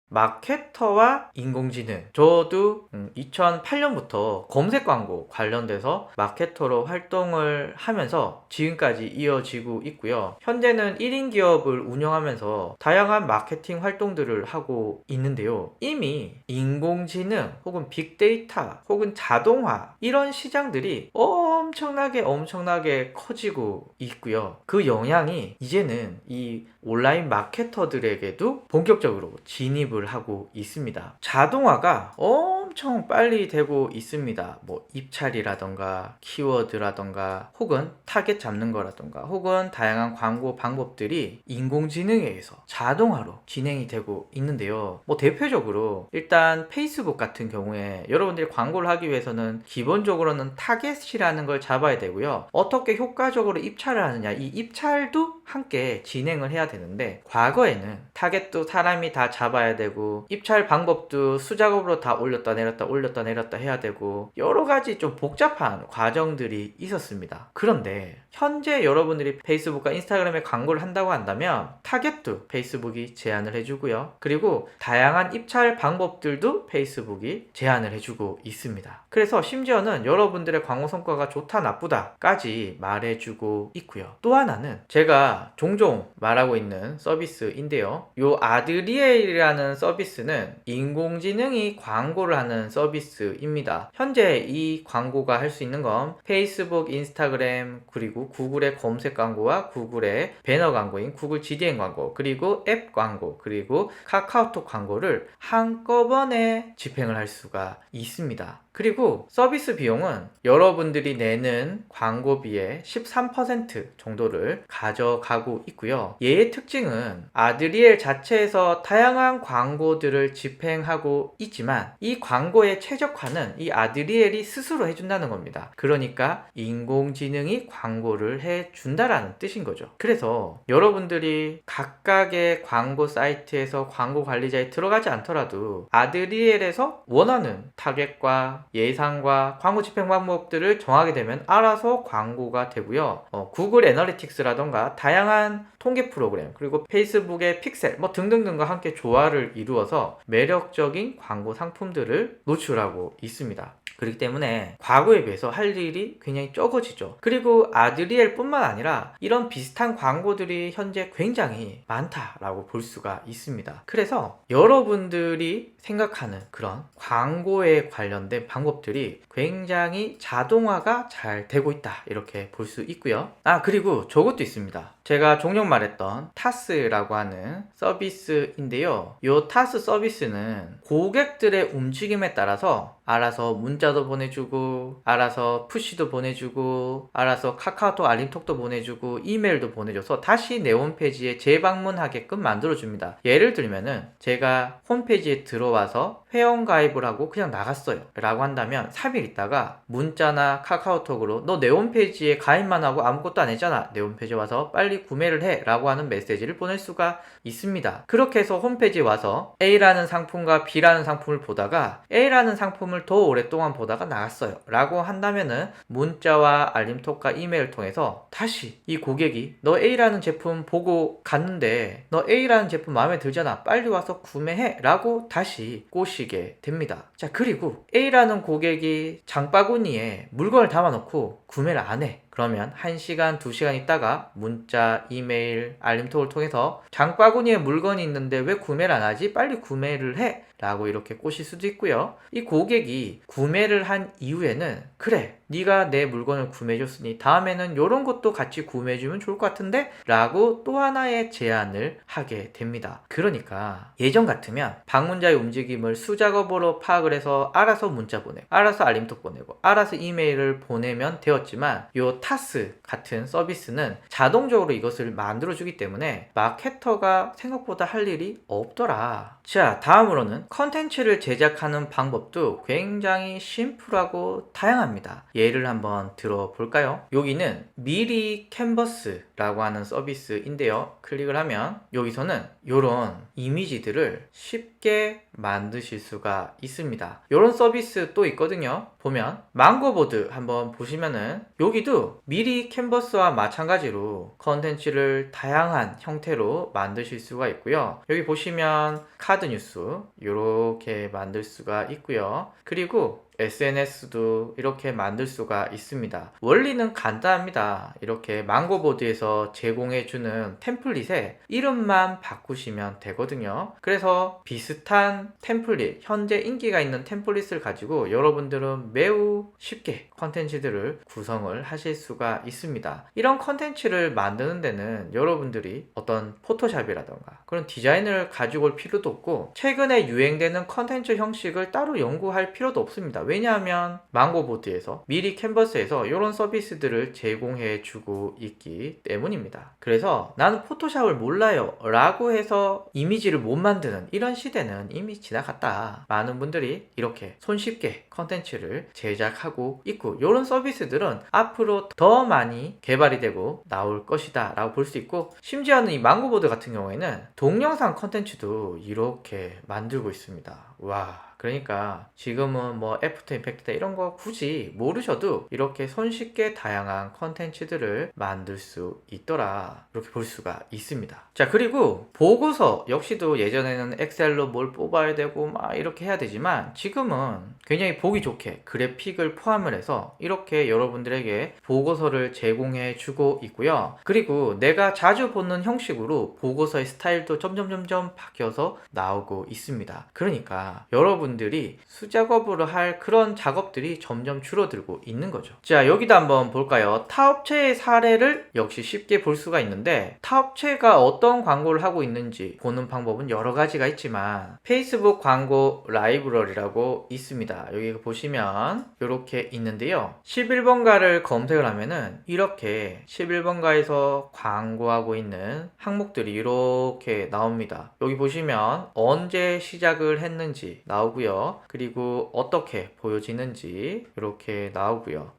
마케터와 인공지능. 저도 2008년부터 검색 광고 관련돼서 마케터로 활동을 하면서 지금까지 이어지고 있고요. 현재는 1인 기업을 운영하면서 다양한 마케팅 활동들을 하고 있는데요. 이미 인공지능 혹은 빅데이터 혹은 자동화 이런 시장들이 엄청나게 커지고 있고요. 그 영향이 이제는 이 온라인 마케터들에게도 본격적으로 진입을 하고 있습니다. 자동화가 엄청 빨리 되고 있습니다. 뭐 입찰이라던가 키워드라던가 혹은 타겟 잡는 거라던가 혹은 다양한 광고 방법들이 인공지능에 의해서 자동화로 진행이 되고 있는데요. 뭐 대표적으로 일단 페이스북 같은 경우에 여러분들이 광고를 하기 위해서는 기본적으로는 타겟이라는 걸 잡아야 되고요. 어떻게 효과적으로 입찰을 하느냐, 이 입찰도 함께 진행을 해야 되는데, 과거에는 타겟도 사람이 다 잡아야 되고 입찰 방법도 수작업으로 다 올렸다 내렸다 해야 되고 여러 가지 좀 복잡한 과정들이 있었습니다. 그런데 현재 여러분들이 페이스북과 인스타그램에 광고를 한다고 한다면 타겟도 페이스북이 제안을 해주고요. 그리고 다양한 입찰 방법들도 페이스북이 제안을 해주고 있습니다. 그래서 심지어는 여러분들의 광고 성과가 좋다 나쁘다까지 말해주고 있고요. 또 하나는 제가 종종 말하고 있는 서비스인데요. 요 아드리엘이라는 서비스는 인공지능이 광고를 하는 서비스입니다. 현재 이 광고가 할 수 있는 건 페이스북, 인스타그램, 그리고 구글의 검색 광고와 구글의 배너 광고인 구글 GDN 광고, 그리고 앱 광고, 그리고 카카오톡 광고를 한꺼번에 집행을 할 수가 있습니다. 그리고 서비스 비용은 여러분들이 내는 광고비의 13% 정도를 가져가고 있고요. 얘의 특징은 아드리엘 자체에서 다양한 광고들을 집행하고 있지만 이 광고의 최적화는 이 아드리엘이 스스로 해준다는 겁니다. 그러니까 인공지능이 광고를 해준다라는 뜻인 거죠. 그래서 여러분들이 각각의 광고 사이트에서 광고 관리자에 들어가지 않더라도 아드리엘에서 원하는 타겟과 예상과 광고 집행 방법들을 정하게 되면 알아서 광고가 되고요. 구글 애널리틱스라던가 다양한 통계 프로그램, 그리고 페이스북의 픽셀 등등등과 함께 조화를 이루어서 매력적인 광고 상품들을 노출하고 있습니다. 그렇기 때문에 과거에 비해서 할 일이 굉장히 적어지죠. 그리고 아드리엘 뿐만 아니라 이런 비슷한 광고들이 현재 굉장히 많다라고 볼 수가 있습니다. 그래서 여러분들이 생각하는 그런 광고에 관련된 방법들이 굉장히 자동화가 잘 되고 있다, 이렇게 볼 수 있고요. 그리고 저것도 있습니다. 제가 종종 말했던 타스라고 하는 서비스인데요. 이 타스 서비스는 고객들의 움직임에 따라서 알아서 문자도 보내주고, 알아서 푸시도 보내주고, 알아서 카카오톡 알림톡도 보내주고, 이메일도 보내줘서 다시 내 홈페이지에 재방문하게끔 만들어줍니다. 예를 들면은 제가 홈페이지에 들어와서 회원가입을 하고 그냥 나갔어요 라고 한다면 3일 있다가 문자나 카카오톡으로 너 내 홈페이지에 가입만 하고 아무것도 안 했잖아, 내 홈페이지에 와서 빨리 구매를 해 라고 하는 메시지를 보낼 수가 있습니다. 그렇게 해서 홈페이지에 와서 A라는 상품과 B라는 상품을 보다가 A라는 상품을 더 오랫동안 보다가 나갔어요 라고 한다면은 문자와 알림톡과 이메일을 통해서 다시 이 고객이 너 A라는 제품 보고 갔는데 너 A라는 제품 마음에 들잖아, 빨리 와서 구매해 라고 다시 꼬시게 됩니다. 자, 그리고 A라는 고객이 장바구니에 물건을 담아놓고 구매를 안 해. 그러면 1시간, 2시간 있다가 문자, 이메일, 알림톡을 통해서 장바구니에 물건이 있는데 왜 구매를 안 하지? 빨리 구매를 해! 라고 이렇게 꼬실 수도 있고요. 이 고객이 구매를 한 이후에는 그래, 네가 내 물건을 구매해줬으니 다음에는 이런 것도 같이 구매해주면 좋을 것 같은데? 라고 또 하나의 제안을 하게 됩니다. 그러니까 예전 같으면 방문자의 움직임을 수작업으로 파악을 해서 알아서 문자 보내고, 알아서 알림톡 보내고, 알아서 이메일을 보내면 되었지만 요 타스 같은 서비스는 자동적으로 이것을 만들어주기 때문에 마케터가 생각보다 할 일이 없더라. 자, 다음으로는 컨텐츠를 제작하는 방법도 굉장히 심플하고 다양합니다. 예를 한번 들어볼까요? 여기는 미리 캔버스라고 하는 서비스인데요. 클릭을 하면 여기서는 이런 이미지들을 쉽게 만드실 수가 있습니다. 이런 서비스 또 있거든요. 보면 망고보드 한번 보시면은 여기도 미리 캔버스와 마찬가지로 컨텐츠를 다양한 형태로 만드실 수가 있고요. 여기 보시면 카드 뉴스 이렇게 만들 수가 있고요. 그리고 SNS도 이렇게 만들 수가 있습니다. 원리는 간단합니다. 이렇게 망고보드에서 제공해주는 템플릿에 이름만 바꾸시면 되거든요. 그래서 비슷한 템플릿, 현재 인기가 있는 템플릿을 가지고 여러분들은 매우 쉽게 컨텐츠들을 구성을 하실 수가 있습니다. 이런 컨텐츠를 만드는 데는 여러분들이 어떤 포토샵이라던가 그런 디자인을 가지고 올 필요도 없고 최근에 유행되는 컨텐츠 형식을 따로 연구할 필요도 없습니다. 왜냐하면 망고보드에서 미리 캔버스에서 이런 서비스들을 제공해 주고 있기 때문입니다. 그래서 나는 포토샵을 몰라요 라고 해서 이미지를 못 만드는 이런 시대는 이미 지나갔다. 많은 분들이 이렇게 손쉽게 컨텐츠를 제작하고 있고 이런 서비스들은 앞으로 더 많이 개발이 되고 나올 것이다 라고 볼 수 있고 심지어는 이 망고보드 같은 경우에는 동영상 컨텐츠도 이렇게 만들고 있습니다. 와, 그러니까 지금은 뭐 애프터 이펙트다 이런 거 굳이 모르셔도 이렇게 손쉽게 다양한 컨텐츠들을 만들 수 있더라 이렇게 볼 수가 있습니다. 자, 그리고 보고서 역시도 예전에는 엑셀로 뭘 뽑아야 되고 막 이렇게 해야 되지만 지금은 굉장히 보기 좋게 그래픽을 포함을 해서 이렇게 여러분들에게 보고서를 제공해 주고 있고요. 그리고 내가 자주 보는 형식으로 보고서의 스타일도 점점 바뀌어서 나오고 있습니다. 그러니까 여러분들이 수작업으로 할 그런 작업들이 점점 줄어들고 있는 거죠. 자, 여기도 한번 볼까요? 타업체의 사례를 역시 쉽게 볼 수가 있는데 타업체가 어떤 광고를 하고 있는지 보는 방법은 여러 가지가 있지만 페이스북 광고 라이브러리라고 있습니다. 여기 보시면 이렇게 있는데요. 11번가를 검색을 하면은 이렇게 11번가에서 광고하고 있는 항목들이 이렇게 나옵니다. 여기 보시면 언제 시작을 했는지 나오고요. 그리고 어떻게 보여지는지 이렇게 나오고요.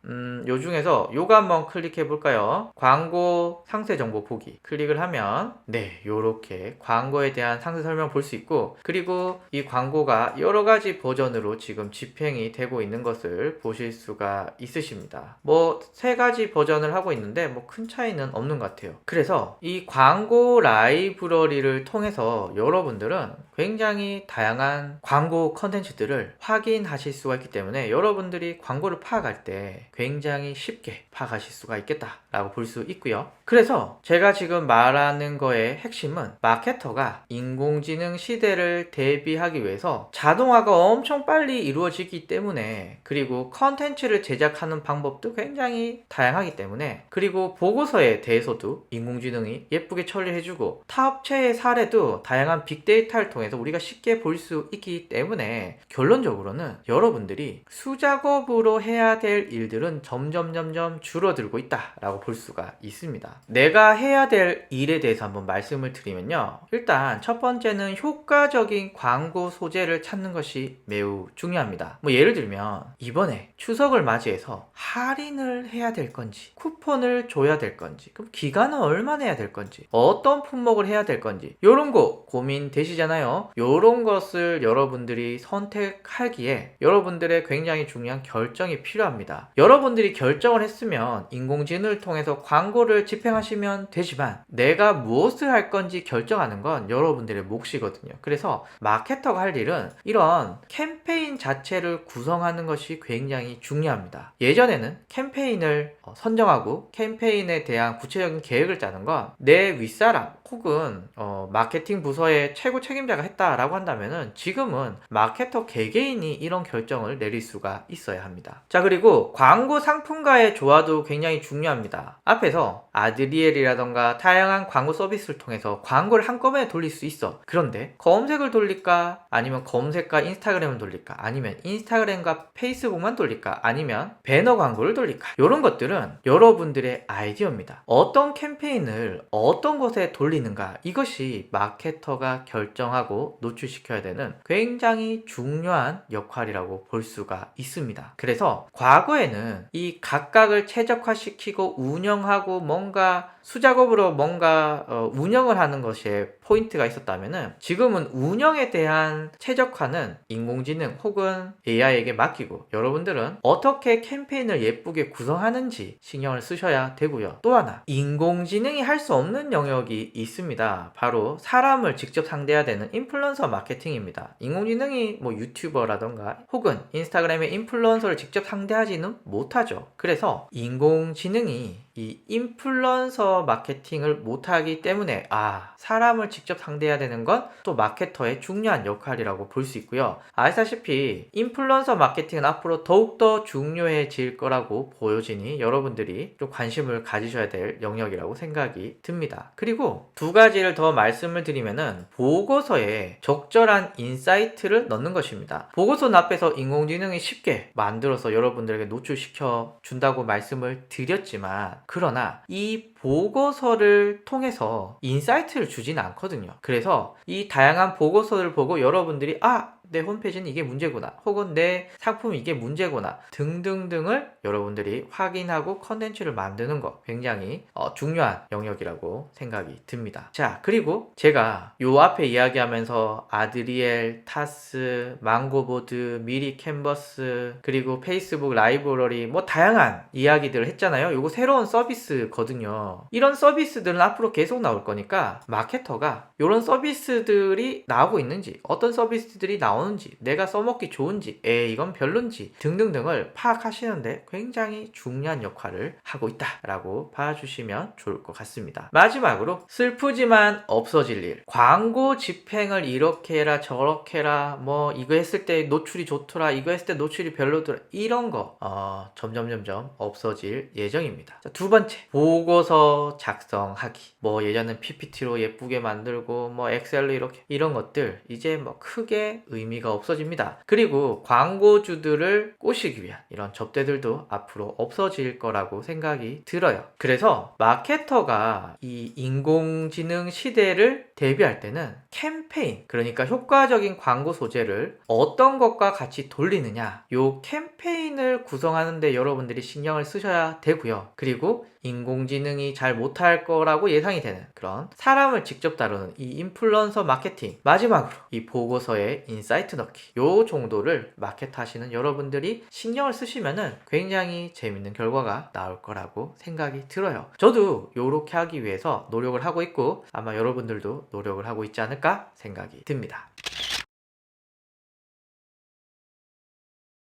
요 중에서 요거 한번 클릭해 볼까요? 광고 상세 정보 보기 클릭을 하면 네, 요렇게 광고에 대한 상세 설명 볼 수 있고 그리고 이 광고가 여러 가지 버전으로 지금 집행이 되고 있는 것을 보실 수가 있으십니다. 뭐 3가지 버전을 하고 있는데 뭐 큰 차이는 없는 것 같아요. 그래서 이 광고 라이브러리를 통해서 여러분들은 굉장히 다양한 광고 컨텐츠들을 확인하실 수가 있기 때문에 여러분들이 광고를 파악할 때 굉장히 쉽게 파악하실 수가 있겠다 라고 볼 수 있고요. 그래서 제가 지금 말하는 거의 핵심은 마케터가 인공지능 시대를 대비하기 위해서 자동화가 엄청 빨리 이루어지기 때문에 그리고 컨텐츠를 제작하는 방법도 굉장히 다양하기 때문에 그리고 보고서에 대해서도 인공지능이 예쁘게 처리해주고 타업체의 사례도 다양한 빅데이터를 통해서 우리가 쉽게 볼 수 있기 때문에 결론적으로는 여러분들이 수작업으로 해야 될 일들은 점점 줄어들고 있다라고 볼 수가 있습니다. 내가 해야 될 일에 대해서 한번 말씀을 드리면요. 일단 첫 번째는 효과적인 광고 소재를 찾는 것이 매우 중요합니다. 뭐 예를 들면 이번에 추석을 맞이해서 할인을 해야 될 건지 쿠폰을 줘야 될 건지 그럼 기간은 얼마나 해야 될 건지 어떤 품목을 해야 될 건지 이런 거 고민되시잖아요. 이런 것을 여러분들이 선택하기에 여러분들의 굉장히 중요한 결정이 필요합니다. 여러분들이 결정을 했으면 인공지능을 통해서 광고를 집행하시면 되지만 내가 무엇을 할 건지 결정하는 건 여러분들의 몫이거든요. 그래서 마케터가 할 일은 이런 캠페인 자체를 구성하는 것이 굉장히 중요합니다. 예전에는 캠페인을 선정하고 캠페인에 대한 구체적인 계획을 짜는 건 내 윗사람 혹은 마케팅 부서의 최고 책임자가 했다라고 한다면은 지금은 마케터 개개인이 이런 결정을 내릴 수가 있어야 합니다. 자, 그리고 광고 상품과의 조화도 굉장히 중요합니다. 앞에서 아드리엘이라던가 다양한 광고 서비스를 통해서 광고를 한꺼번에 돌릴 수 있어. 그런데 검색을 돌릴까? 아니면 검색과 인스타그램을 돌릴까? 아니면 인스타그램과 페이스북만 돌릴까? 아니면 배너 광고를 돌릴까? 이런 것들은 여러분들의 아이디어입니다. 어떤 캠페인을 어떤 곳에 돌릴까? 돌리는가, 이것이 마케터가 결정하고 노출시켜야 되는 굉장히 중요한 역할이라고 볼 수가 있습니다. 그래서 과거에는 이 각각을 최적화시키고 운영하고 뭔가 수작업으로 뭔가 운영을 하는 것에 포인트가 있었다면은, 지금은 운영에 대한 최적화는 인공지능 혹은 AI에게 맡기고 여러분들은 어떻게 캠페인을 예쁘게 구성하는지 신경을 쓰셔야 되고요. 또 하나, 인공지능이 할 수 없는 영역이 있습니다. 바로 사람을 직접 상대해야 되는 인플루언서 마케팅입니다. 인공지능이 뭐 유튜버라던가 혹은 인스타그램의 인플루언서를 직접 상대하지는 못하죠. 그래서 인공지능이 이 인플루언서 마케팅을 못하기 때문에 사람을 직접 상대해야 되는 건 또 마케터의 중요한 역할이라고 볼 수 있고요. 아시다시피 인플루언서 마케팅은 앞으로 더욱더 중요해질 거라고 보여지니 여러분들이 좀 관심을 가지셔야 될 영역이라고 생각이 듭니다. 그리고 두 가지를 더 말씀을 드리면은, 보고서에 적절한 인사이트를 넣는 것입니다. 보고서는 앞에서 인공지능이 쉽게 만들어서 여러분들에게 노출시켜 준다고 말씀을 드렸지만, 그러나 이 보고서를 통해서 인사이트를 주진 않거든요. 그래서 이 다양한 보고서를 보고 여러분들이 내 홈페이지는 이게 문제구나, 혹은 내 상품이 이게 문제구나 등등등을 여러분들이 확인하고 컨텐츠를 만드는 거 굉장히 중요한 영역이라고 생각이 듭니다. 자, 그리고 제가 요 앞에 이야기하면서 아드리엘, 타스, 망고보드, 미리 캔버스, 그리고 페이스북 라이브러리 뭐 다양한 이야기들을 했잖아요. 요거 새로운 서비스거든요. 이런 서비스들은 앞으로 계속 나올 거니까 마케터가 이런 서비스들이 나오고 있는지, 어떤 서비스들이 나오는지, 내가 써먹기 좋은지, 이건 별론지 등등등을 파악하시는데 굉장히 중요한 역할을 하고 있다라고 봐주시면 좋을 것 같습니다. 마지막으로, 슬프지만 없어질 일, 광고 집행을 이렇게 해라 저렇게 해라, 뭐 이거 했을 때 노출이 좋더라, 이거 했을 때 노출이 별로더라, 이런 거 점점점점 없어질 예정입니다. 자, 두 번째, 보고서 작성하기. 뭐 예전엔 PPT로 예쁘게 만들고 뭐 엑셀로 이렇게, 이런 것들 이제 뭐 크게 의미가 없어집니다. 그리고 광고주들을 꼬시기 위한 이런 접대들도 앞으로 없어질 거라고 생각이 들어요. 그래서 마케터가 이 인공지능 시대를 대비할 때는 캠페인, 그러니까 효과적인 광고 소재를 어떤 것과 같이 돌리느냐, 요 캠페인을 구성하는데 여러분들이 신경을 쓰셔야 되고요. 그리고 인공지능이 잘 못할 거라고 예상이 되는 그런 사람을 직접 다루는 이 인플루언서 마케팅, 마지막으로 이 보고서에 인사이트 넣기, 요 정도를 마케터 하시는 여러분들이 신경을 쓰시면은 굉장히 재밌는 결과가 나올 거라고 생각이 들어요. 저도 요렇게 하기 위해서 노력을 하고 있고 아마 여러분들도 노력을 하고 있지 않을까 생각이 듭니다.